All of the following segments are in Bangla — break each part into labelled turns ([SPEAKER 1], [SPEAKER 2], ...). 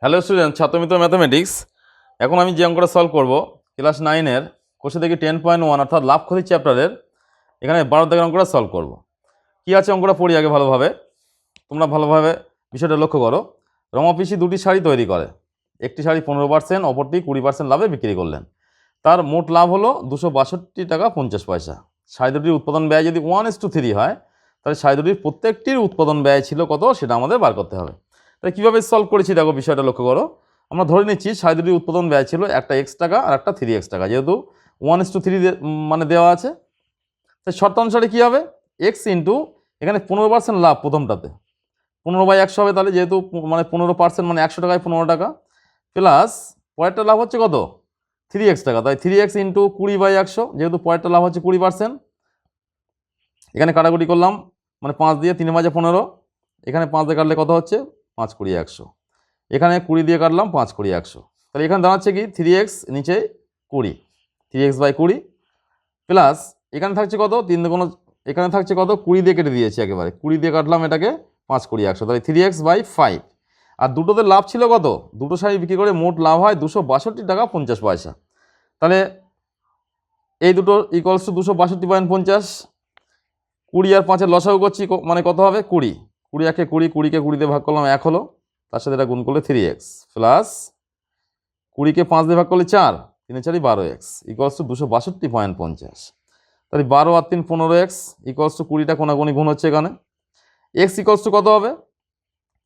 [SPEAKER 1] Hello student, ছাত্রমিত্র mathematics. এখন আমি যে অঙ্কটা সলভ করব ক্লাস 9-এর কোষে দেখি 10.1 অর্থাৎ লাভ ক্ষতি চ্যাপ্টারের এখানে 12 দাগের অঙ্কটা সলভ করব। কি আছে অঙ্কটা পড়ি আগে ভালোভাবে, তোমরা ভালোভাবে বিষয়টা লক্ষ্য করো। রমা পিসি দুটি শাড়ি তৈরি করে, একটি শাড়ি 15%, অপরটি 20% লাভে বিক্রি করলেন। তার মোট লাভ হলো 262 টাকা 50 পয়সা। শাড়ি দুটির উৎপাদন ব্যয় যদি 1:3 হয়, তাহলে শাড়ি দুটির প্রত্যেকটির উৎপাদন ব্যয় ছিল কত সেটা আমাদের বার করতে হবে। তাই কীভাবে সলভ করেছি দেখো, বিষয়টা লক্ষ্য করো। আমরা ধরে নিচ্ছি শাড়ি দুটির উৎপাদন ব্যয় ছিল একটা x টাকা আর একটা 3x টাকা, যেহেতু 1:3 মানে দেওয়া আছে। তাই শর্ত অনুসারে কী হবে, এক্স ইন্টু এখানে 15% লাভ প্রথমটাতে 15/100 হবে, তাহলে যেহেতু মানে 15% মানে 100 টাকায় 15 টাকা, প্লাস পরেরটা লাভ হচ্ছে কত 3x টাকা, তাই 3x ইন্টু 20/100, যেহেতু পরেরটা লাভ হচ্ছে 20%। এখানে কাটাকুটি করলাম, মানে 5 দিয়ে 3 মাঝে 15, এখানে 5 দিয়ে কাটলে কত হচ্ছে 5 20 100, এখানে 20 দিয়ে কাটলাম 5 20 100, তাহলে এখানে দাঁড়াচ্ছে কি 3x নিচে 20, 3x/20 প্লাস এখানে থাকছে কত 3 দিয়ে কোনো, এখানে থাকছে কত 20 দিয়ে কেটে দিয়েছি, একেবারে 20 দিয়ে কাটলাম এটাকে 5 20 100, তাহলে 3x/5। আর দুটোতে লাভ ছিল কত, দুটো শাড়ি বিক্রি করে মোট লাভ হয় 262 টাকা 50 পয়সা। তাহলে এই দুটো ইকুয়ালস টু 262.50। 20 আর 5-এর লসাগু করছি, মানে কত হবে 20, 20 একে 20, 20কে 20 দিয়ে ভাগ করলাম 1 হলো, তার সাথে এটা গুণ করলে 3x প্লাস 20কে 5 দিয়ে ভাগ করলে 4, 3 4 12x ইকুয়ালস টু 262.50। তাহলে 12 আর 3 15x ইকুয়ালস টু 20টা কোনাগুনি গুণ হচ্ছে এখানে, x ইকুয়ালস টু কত হবে,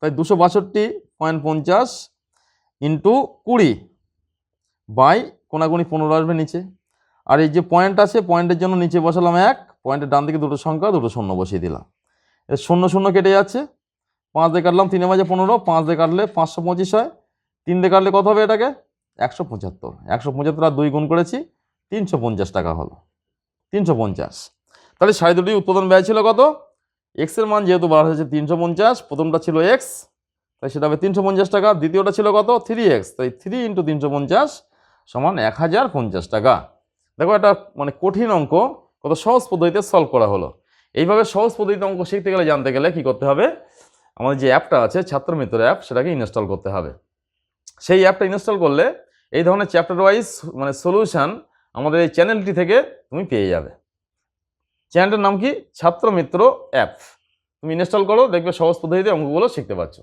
[SPEAKER 1] তাই 262.50 ইন্টু 20 বাই কোনাগুনি 15 আসবে নিচে। আর এই যে পয়েন্ট আছে, পয়েন্টের জন্য নিচে বসালাম 1, পয়েন্টের ডান দিকে দুটো সংখ্যা, দুটো শূন্য বসিয়ে দিলাম। এর শূন্য শূন্য কেটে যাচ্ছে, 5 দিয়ে কাটলাম 3 মাঝে 15, 5 দিয়ে কাটলে 525 হয়, 3 দিয়ে কাটলে কত হবে এটাকে 175, 175 আর 2 গুণ করেছি 350 টাকা হলো, 350। তাহলে শাড়ি দুটি উৎপাদন ব্যয় ছিল কত, এক্সের মান যেহেতু বলা হয়েছে 350, প্রথমটা ছিল এক্স তাই সেটা হবে 350 টাকা, দ্বিতীয়টা ছিল কত 3x, তাই 3 × 350 সমান 1050 টাকা। দেখো এটা মানে কঠিন অঙ্ক কত সহজ পদ্ধতিতে সলভ করা হলো। এইভাবে সহজ পদ্ধতিতে অঙ্ক শিখতে গেলে, জানতে গেলে কি করতে হবে, আমাদের যে অ্যাপটা আছে ছাত্রমিত্র অ্যাপ, সেটাকে ইনস্টল করতে হবে। সেই অ্যাপটা ইনস্টল করলে এই ধরনের চ্যাপ্টার ওয়াইজ মানে সলিউশন আমাদের এই চ্যানেলটি থেকে তুমি পেয়ে যাবে। চ্যানেলটার নাম কি, ছাত্রমিত্র অ্যাপ। তুমি ইনস্টল করো, দেখবে সহজ পদ্ধতিতে অঙ্কগুলো শিখতে পারছো।